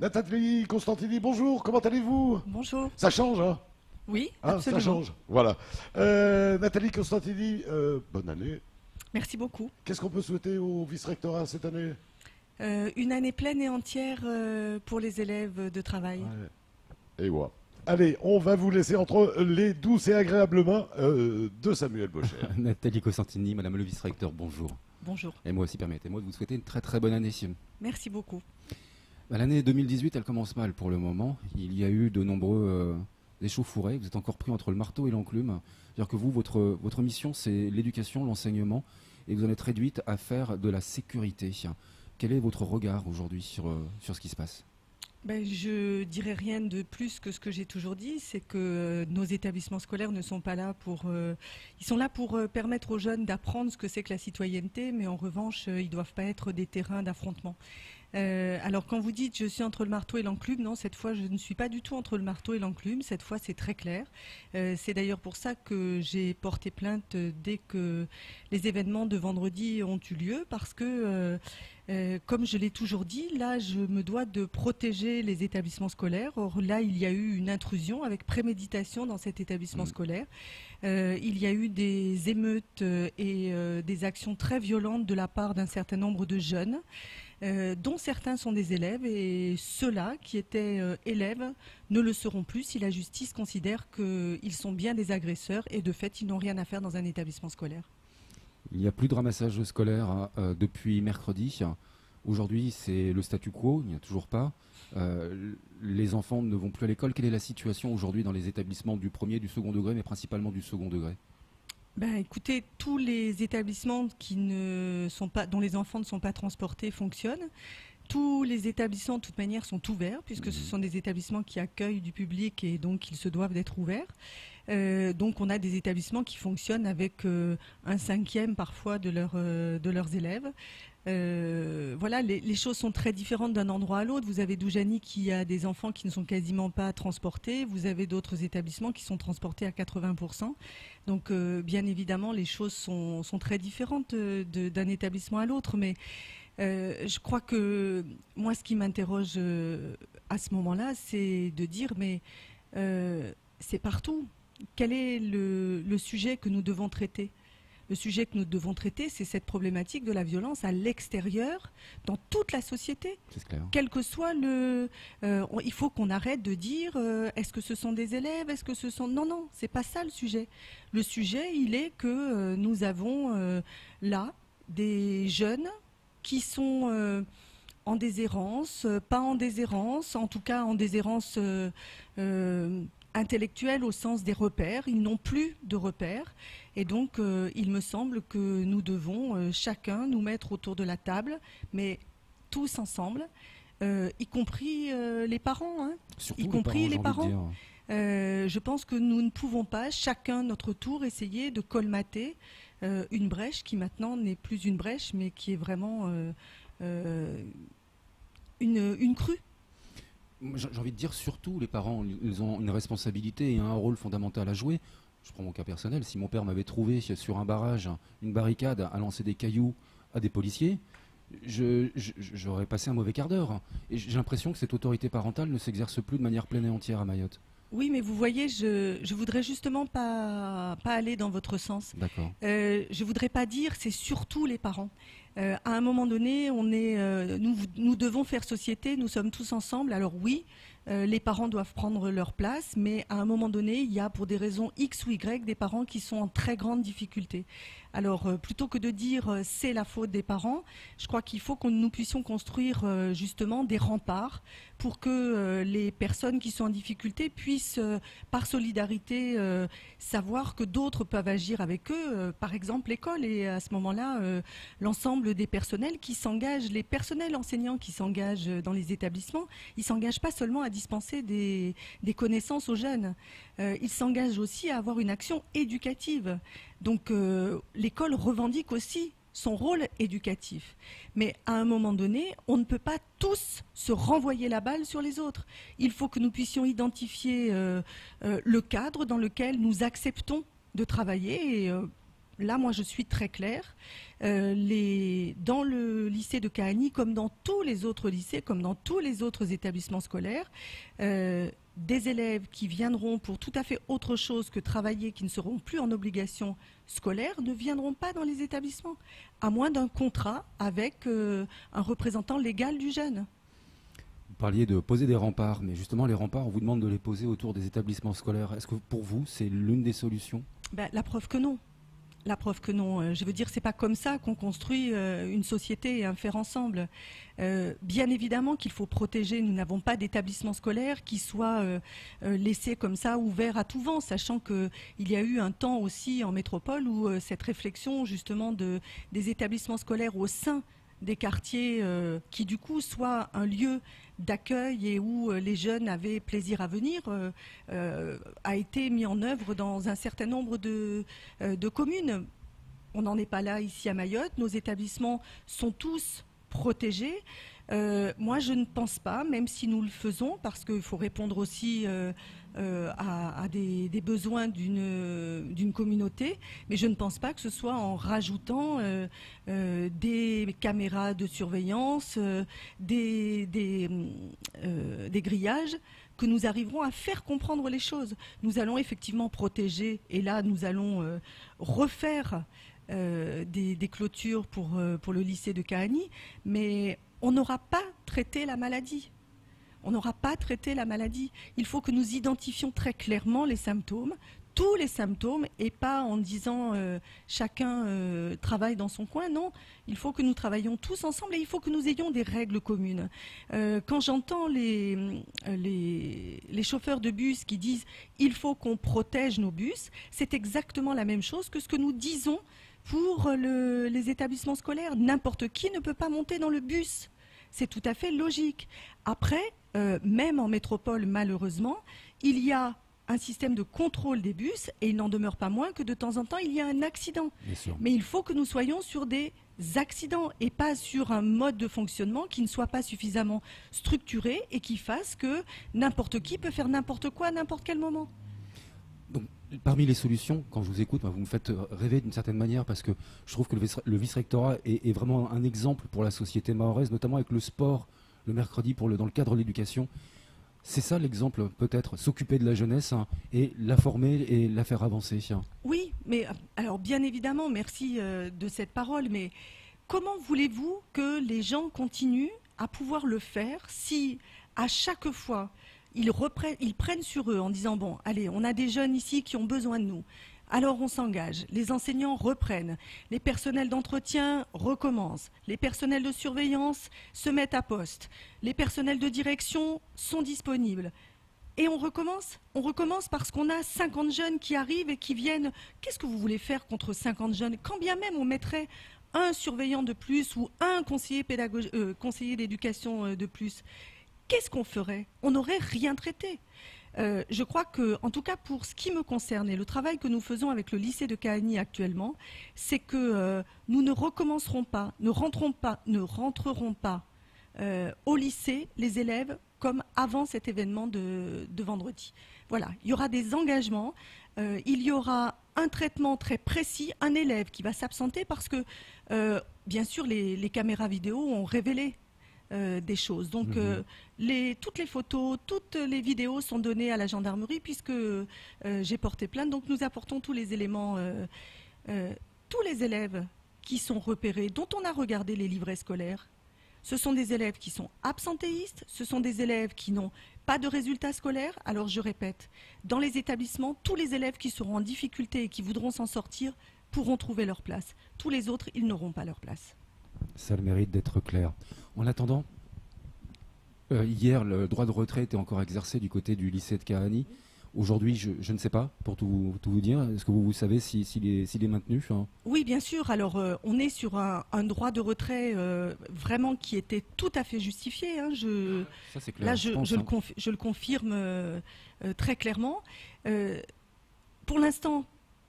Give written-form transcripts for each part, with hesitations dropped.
Nathalie Constantini, bonjour, comment allez-vous? Bonjour. Ça change, hein? Oui, Hein, ça absolument. change, voilà. Nathalie Constantini, bonne année. Merci beaucoup. Qu'est-ce qu'on peut souhaiter au vice-rectorat cette année? Une année pleine et entière pour les élèves de travail. Ouais. Et voilà. Allez, on va vous laisser entre les douces et agréables mains de Samuel Bocher. Nathalie Cosentini, Madame le vice-recteur, bonjour. Bonjour. Et moi aussi, permettez-moi de vous souhaiter une très très bonne année. Merci beaucoup. L'année 2018, elle commence mal pour le moment. Il y a eu de nombreux échauffourées. Vous êtes encore pris entre le marteau et l'enclume. C'est-à-dire que vous, votre mission, c'est l'éducation, l'enseignement, et vous en êtes réduite à faire de la sécurité. Quel est votre regard aujourd'hui sur ce qui se passe ? Je dirais rien de plus que ce que j'ai toujours dit, c'est que nos établissements scolaires ne sont pas là pour... ils sont là pour permettre aux jeunes d'apprendre ce que c'est que la citoyenneté, mais en revanche, ils ne doivent pas être des terrains d'affrontement. Alors quand vous dites je suis entre le marteau et l'enclume, non, cette fois je ne suis pas du tout entre le marteau et l'enclume, cette fois c'est très clair. C'est d'ailleurs pour ça que j'ai porté plainte dès que les événements de vendredi ont eu lieu, parce que comme je l'ai toujours dit, là je me dois de protéger les établissements scolaires. Or là il y a eu une intrusion avec préméditation dans cet établissement scolaire. Il y a eu des émeutes et des actions très violentes de la part d'un certain nombre de jeunes. Dont certains sont des élèves, et ceux-là qui étaient élèves ne le seront plus si la justice considère qu'ils sont bien des agresseurs et de fait ils n'ont rien à faire dans un établissement scolaire. Il n'y a plus de ramassage scolaire depuis mercredi. Aujourd'hui, c'est le statu quo, il n'y a toujours pas. Les enfants ne vont plus à l'école. Quelle est la situation aujourd'hui dans les établissements du premier, du second degré, mais principalement du second degré ? Écoutez, tous les établissements dont les enfants ne sont pas transportés fonctionnent. Tous les établissements, de toute manière, sont ouverts, puisque ce sont des établissements qui accueillent du public et donc ils se doivent d'être ouverts. Donc on a des établissements qui fonctionnent avec un cinquième parfois de leurs élèves. Voilà, les choses sont très différentes d'un endroit à l'autre. Vous avez Doujani qui a des enfants qui ne sont quasiment pas transportés. Vous avez d'autres établissements qui sont transportés à 80%. Donc bien évidemment, les choses sont très différentes d'un établissement à l'autre. Mais je crois que moi, ce qui m'interroge à ce moment-là, c'est de dire, mais c'est partout. Quel est le sujet que nous devons traiter ? Le sujet que nous devons traiter, c'est cette problématique de la violence à l'extérieur, dans toute la société. C'est clair. Quel que soit il faut qu'on arrête de dire est-ce que ce sont des élèves, est-ce que ce sont... Non, non, c'est pas ça le sujet. Le sujet, il est que nous avons là des jeunes qui sont en déshérence, pas en déshérence, en tout cas en déshérence intellectuelle au sens des repères. Ils n'ont plus de repères. Et donc, il me semble que nous devons chacun nous mettre autour de la table, mais tous ensemble, y compris les parents, hein, Surtout y compris les j'ai envie de parents. dire. Je pense que nous ne pouvons pas, chacun notre tour, essayer de colmater une brèche qui maintenant n'est plus une brèche, mais qui est vraiment une crue. J'ai envie de dire surtout les parents, ils ont une responsabilité et un rôle fondamental à jouer. Je prends mon cas personnel, si mon père m'avait trouvé sur un barrage, une barricade, à lancer des cailloux à des policiers, j'aurais passé un mauvais quart d'heure. Et j'ai l'impression que cette autorité parentale ne s'exerce plus de manière pleine et entière à Mayotte. Oui, mais vous voyez, je voudrais justement pas aller dans votre sens. D'accord. Je voudrais pas dire c'est surtout les parents. À un moment donné, nous devons faire société, nous sommes tous ensemble. Alors oui, les parents doivent prendre leur place, mais à un moment donné, il y a pour des raisons X ou Y des parents qui sont en très grande difficulté. Alors plutôt que de dire c'est la faute des parents, je crois qu'il faut que nous puissions construire justement des remparts pour que les personnes qui sont en difficulté puissent, par solidarité, savoir que d'autres peuvent agir avec eux, par exemple l'école, et à ce moment-là, l'ensemble des personnels qui s'engagent, les personnels enseignants qui s'engagent dans les établissements, ils ne s'engagent pas seulement à dispenser des connaissances aux jeunes, ils s'engagent aussi à avoir une action éducative. Donc l'école revendique aussi son rôle éducatif. Mais à un moment donné, on ne peut pas tous se renvoyer la balle sur les autres. Il faut que nous puissions identifier le cadre dans lequel nous acceptons de travailler. Et là, moi, je suis très claire. Dans le lycée de Cahagny, comme dans tous les autres lycées, comme dans tous les autres établissements scolaires, des élèves qui viendront pour tout à fait autre chose que travailler, qui ne seront plus en obligation scolaire, ne viendront pas dans les établissements, à moins d'un contrat avec un représentant légal du jeune. Vous parliez de poser des remparts, mais justement, les remparts, on vous demande de les poser autour des établissements scolaires. Est-ce que pour vous, c'est l'une des solutions? La preuve que non. La preuve que non. Je veux dire, c'est pas comme ça qu'on construit une société et un faire ensemble. Bien évidemment qu'il faut protéger. Nous n'avons pas d'établissement scolaire qui soit laissé comme ça, ouvert à tout vent, sachant qu'il y a eu un temps aussi en métropole où cette réflexion justement des établissements scolaires au sein des quartiers qui du coup soient un lieu d'accueil et où les jeunes avaient plaisir à venir a été mis en œuvre dans un certain nombre de communes. On n'en est pas là ici à Mayotte. Nos établissements sont tous protégés. Moi, je ne pense pas, même si nous le faisons, parce qu'il faut répondre aussi à des besoins d'une communauté, mais je ne pense pas que ce soit en rajoutant des caméras de surveillance, des grillages, que nous arriverons à faire comprendre les choses. Nous allons effectivement protéger, et là nous allons refaire des clôtures pour le lycée de Cahagny, mais on n'aura pas traité la maladie. On n'aura pas traité la maladie. Il faut que nous identifions très clairement les symptômes, tous les symptômes, et pas en disant chacun travaille dans son coin. Non, il faut que nous travaillions tous ensemble et il faut que nous ayons des règles communes. Quand j'entends les chauffeurs de bus qui disent « il faut qu'on protège nos bus », c'est exactement la même chose que ce que nous disons pour les établissements scolaires. N'importe qui ne peut pas monter dans le bus. C'est tout à fait logique. Après, même en métropole, malheureusement, il y a un système de contrôle des bus et il n'en demeure pas moins que de temps en temps, il y a un accident. Mais il faut que nous soyons sur des accidents et pas sur un mode de fonctionnement qui ne soit pas suffisamment structuré et qui fasse que n'importe qui peut faire n'importe quoi à n'importe quel moment. Donc, parmi les solutions, quand je vous écoute, vous me faites rêver d'une certaine manière parce que je trouve que le vice-rectorat est vraiment un exemple pour la société mahoraise, notamment avec le sport le mercredi dans le cadre de l'éducation. C'est ça l'exemple, peut-être, s'occuper de la jeunesse et la former et la faire avancer. Oui, mais alors bien évidemment, merci de cette parole, mais comment voulez-vous que les gens continuent à pouvoir le faire si à chaque fois ils prennent sur eux en disant « bon, allez, on a des jeunes ici qui ont besoin de nous ». Alors on s'engage, les enseignants reprennent, les personnels d'entretien recommencent, les personnels de surveillance se mettent à poste, les personnels de direction sont disponibles. Et on recommence parce qu'on a 50 jeunes qui arrivent et qui viennent. Qu'est-ce que vous voulez faire contre 50 jeunes? Quand bien même on mettrait un surveillant de plus ou un conseiller d'éducation de plus, qu'est-ce qu'on ferait? On n'aurait rien traité. Je crois que, en tout cas pour ce qui me concerne et le travail que nous faisons avec le lycée de Cahagny actuellement, c'est que nous ne recommencerons pas, ne rentrerons pas au lycée les élèves comme avant cet événement de vendredi. Voilà, il y aura des engagements, il y aura un traitement très précis, un élève qui va s'absenter parce que, bien sûr, les caméras vidéo ont révélé des choses. Donc toutes les photos, toutes les vidéos sont données à la gendarmerie puisque j'ai porté plainte. Donc nous apportons tous les éléments, tous les élèves qui sont repérés, dont on a regardé les livrets scolaires. Ce sont des élèves qui sont absentéistes, ce sont des élèves qui n'ont pas de résultats scolaires. Alors je répète, dans les établissements, tous les élèves qui seront en difficulté et qui voudront s'en sortir pourront trouver leur place. Tous les autres, ils n'auront pas leur place. Ça a le mérite d'être clair. En attendant, hier, le droit de retrait était encore exercé du côté du lycée de Cahagny. Aujourd'hui, je ne sais pas, pour tout vous dire. Est-ce que vous savez s'il est maintenu? Oui, bien sûr. Alors, on est sur un droit de retrait vraiment qui était tout à fait justifié. Hein. Ça, c'est clair. Là, je le confirme très clairement. Pour l'instant,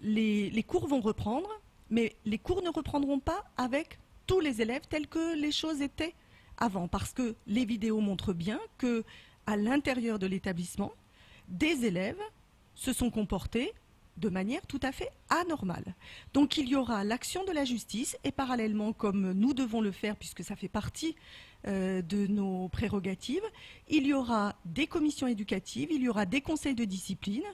les cours vont reprendre, mais les cours ne reprendront pas avec tous les élèves tels que les choses étaient avant, parce que les vidéos montrent bien que à l'intérieur de l'établissement, des élèves se sont comportés de manière tout à fait anormale. Donc il y aura l'action de la justice et parallèlement, comme nous devons le faire puisque ça fait partie de nos prérogatives, il y aura des commissions éducatives, il y aura des conseils de discipline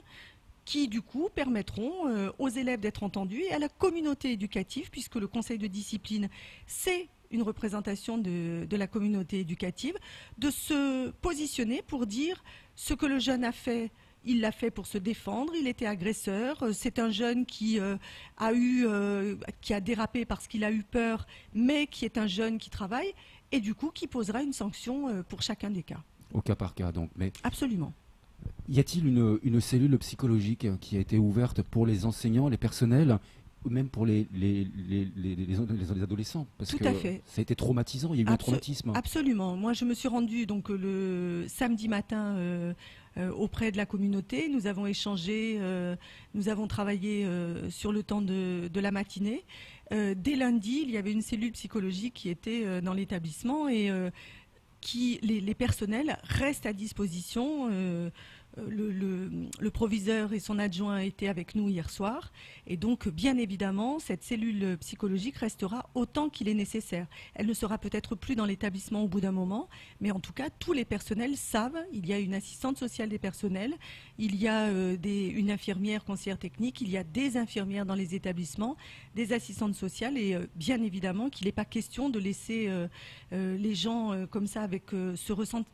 qui du coup permettront aux élèves d'être entendus et à la communauté éducative, puisque le conseil de discipline c'est une représentation de la communauté éducative, de se positionner pour dire ce que le jeune a fait. Il l'a fait pour se défendre, il était agresseur, c'est un jeune qui a dérapé parce qu'il a eu peur, mais qui est un jeune qui travaille, et du coup qui posera une sanction pour chacun des cas. Au cas par cas, donc. Mais absolument. Y a-t-il une cellule psychologique qui a été ouverte pour les enseignants, les personnels, ou même pour les adolescents? Parce Tout que à fait. ça a été traumatisant, il y a eu un traumatisme. Absolument. Moi, je me suis rendue donc, le samedi matin auprès de la communauté. Nous avons échangé, nous avons travaillé sur le temps de la matinée. Dès lundi, il y avait une cellule psychologique qui était dans l'établissement et les personnels restent à disposition. Le proviseur et son adjoint étaient avec nous hier soir et donc bien évidemment cette cellule psychologique restera autant qu'il est nécessaire. Elle ne sera peut-être plus dans l'établissement au bout d'un moment, mais en tout cas tous les personnels savent, il y a une assistante sociale des personnels, il y a une infirmière conseillère technique, il y a des infirmières dans les établissements, des assistantes sociales et bien évidemment qu'il n'est pas question de laisser les gens comme ça avec ce ressenti,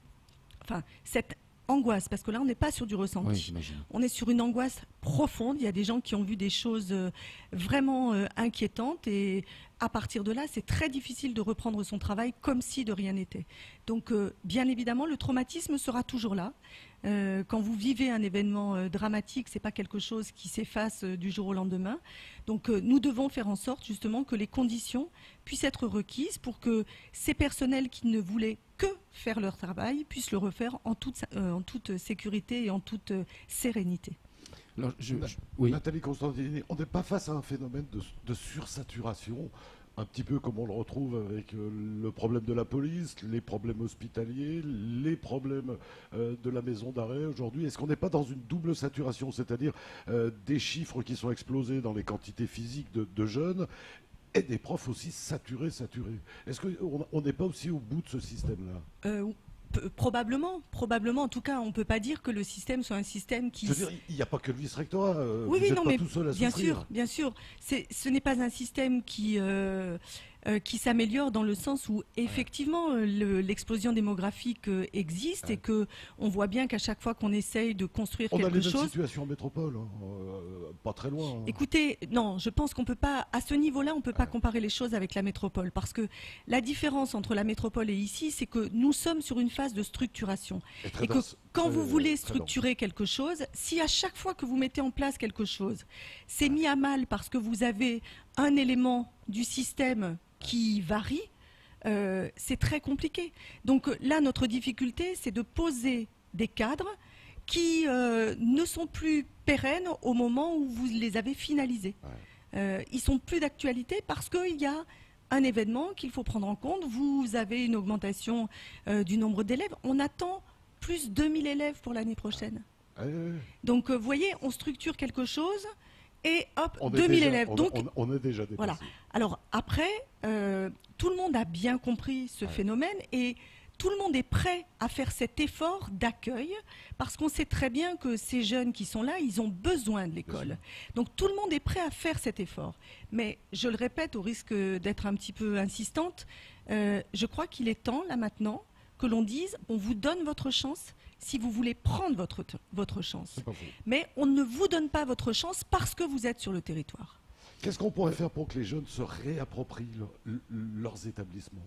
enfin cette angoisse, parce que là on n'est pas sur du ressenti, Oui, on est sur une angoisse profonde. Il y a des gens qui ont vu des choses vraiment inquiétantes et à partir de là c'est très difficile de reprendre son travail comme si de rien n'était. Donc bien évidemment le traumatisme sera toujours là. Quand vous vivez un événement dramatique, c'est pas quelque chose qui s'efface du jour au lendemain. Donc nous devons faire en sorte justement que les conditions puissent être requises pour que ces personnels qui ne voulaient que faire leur travail puissent le refaire en toute sécurité et en toute sérénité. Alors, oui. Nathalie Constantini, on n'est pas face à un phénomène de sursaturation, un petit peu comme on le retrouve avec le problème de la police, les problèmes hospitaliers, les problèmes de la maison d'arrêt aujourd'hui. Est-ce qu'on n'est pas dans une double saturation, c'est-à-dire des chiffres qui sont explosés dans les quantités physiques de jeunes et des profs aussi saturés. Est-ce qu'on n'est pas aussi au bout de ce système-là? Probablement. En tout cas, on ne peut pas dire que le système soit un système qui... Je veux dire, il n'y a pas que le vice-rectorat. Oui, vous n'êtes non, pas mais tout seul à bien souffrir. sûr, bien sûr. Ce n'est pas un système qui s'améliore dans le sens où effectivement l'explosion démographique existe et que on voit bien qu'à chaque fois qu'on essaye de construire quelque chose... On a les mêmes situations en métropole, pas très loin. Écoutez, non, je pense qu'on peut pas, à ce niveau-là, on peut pas comparer les choses avec la métropole parce que la différence entre la métropole et ici, c'est que nous sommes sur une phase de structuration. Et que quand vous voulez structurer quelque chose, si à chaque fois que vous mettez en place quelque chose, c'est mis à mal parce que vous avez un élément du système qui varie, c'est très compliqué. Donc là, notre difficulté, c'est de poser des cadres qui ne sont plus pérennes au moment où vous les avez finalisés. Ils sont plus d'actualité parce qu'il y a un événement qu'il faut prendre en compte. Vous avez une augmentation du nombre d'élèves. On attend plus 2000 élèves pour l'année prochaine. Donc vous voyez, on structure quelque chose et hop, 2000 élèves. Donc, on est déjà dépassé. Voilà. Alors après, tout le monde a bien compris ce phénomène et tout le monde est prêt à faire cet effort d'accueil parce qu'on sait très bien que ces jeunes qui sont là, ils ont besoin de l'école. Donc tout le monde est prêt à faire cet effort. Mais je le répète au risque d'être un petit peu insistante, je crois qu'il est temps là maintenant que l'on dise on vous donne votre chance si vous voulez prendre votre chance. Mais on ne vous donne pas votre chance parce que vous êtes sur le territoire. Qu'est-ce qu'on pourrait faire pour que les jeunes se réapproprient leurs établissements ?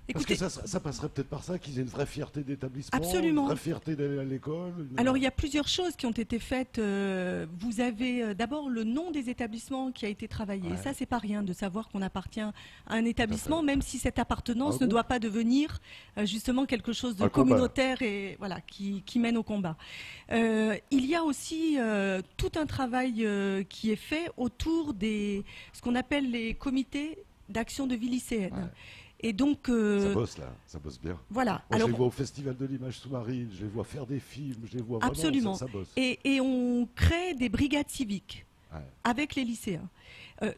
Écoutez, parce que ça passerait peut-être par ça, qu'ils aient une vraie fierté d'établissement, absolument. Une vraie fierté d'aller à l'école. Alors il y a plusieurs choses qui ont été faites. Vous avez d'abord le nom des établissements qui a été travaillé. Ça, c'est pas rien de savoir qu'on appartient à un établissement, même si cette appartenance ne doit pas devenir justement quelque chose de communautaire et voilà qui mène au combat. Il y a aussi tout un travail qui est fait autour ce qu'on appelle les comités d'action de vie lycéenne. Et donc, Ça bosse là, ça bosse bien. voilà. Moi, Alors, je les vois au Festival de l'image sous-marine, je les vois faire des films, je les vois vraiment, absolument. ça bosse. Et on crée des brigades civiques Ouais. avec les lycéens.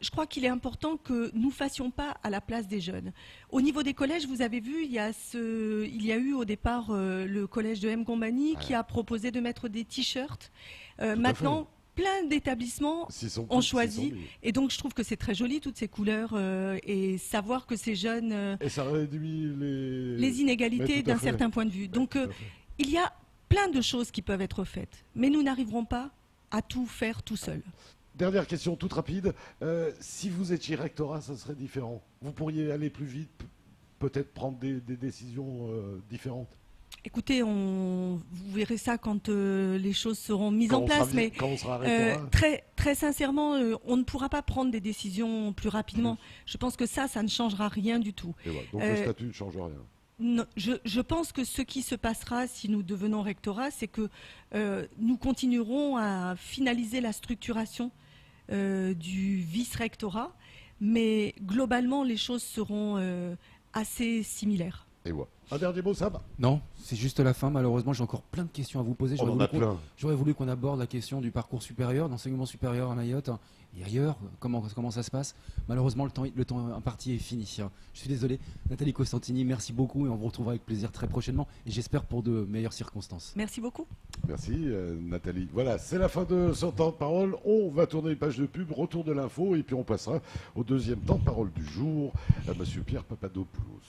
Je crois qu'il est important que nous ne fassions pas à la place des jeunes. Au niveau des collèges, vous avez vu, il y a eu au départ le collège de M. Gombani qui a proposé de mettre des t-shirts. Maintenant, plein d'établissements ont choisi. Et donc, je trouve que c'est très joli, toutes ces couleurs, et savoir que ces jeunes... et ça réduit les inégalités d'un certain point de vue. Donc, il y a plein de choses qui peuvent être faites. Mais nous n'arriverons pas à tout faire tout seul. Dernière question toute rapide. Si vous étiez rectorat, ça serait différent. Vous pourriez aller plus vite, peut-être prendre des décisions différentes. Écoutez, vous verrez ça quand les choses seront mises en place. Mais quand on sera rectorat. très sincèrement, on ne pourra pas prendre des décisions plus rapidement. Je pense que ça ne changera rien du tout. Et voilà. Donc le statut ne change rien. Non, je pense que ce qui se passera si nous devenons rectorat, c'est que nous continuerons à finaliser la structuration du vice-rectorat, mais globalement, les choses seront assez similaires. Et voilà. Un dernier mot, Sam? Non, c'est juste la fin. Malheureusement, j'ai encore plein de questions à vous poser. On en a plein. J'aurais voulu qu'on aborde la question du parcours supérieur, d'enseignement supérieur à Mayotte et ailleurs. Comment ça se passe? Malheureusement, le temps imparti est fini. Je suis désolé. Nathalie Costantini, merci beaucoup et on vous retrouvera avec plaisir très prochainement et j'espère pour de meilleures circonstances. Merci beaucoup. Merci Nathalie. Voilà, c'est la fin de ce temps de parole. On va tourner une page de pub, retour de l'info et puis on passera au deuxième temps de parole du jour à Monsieur Pierre Papadopoulos.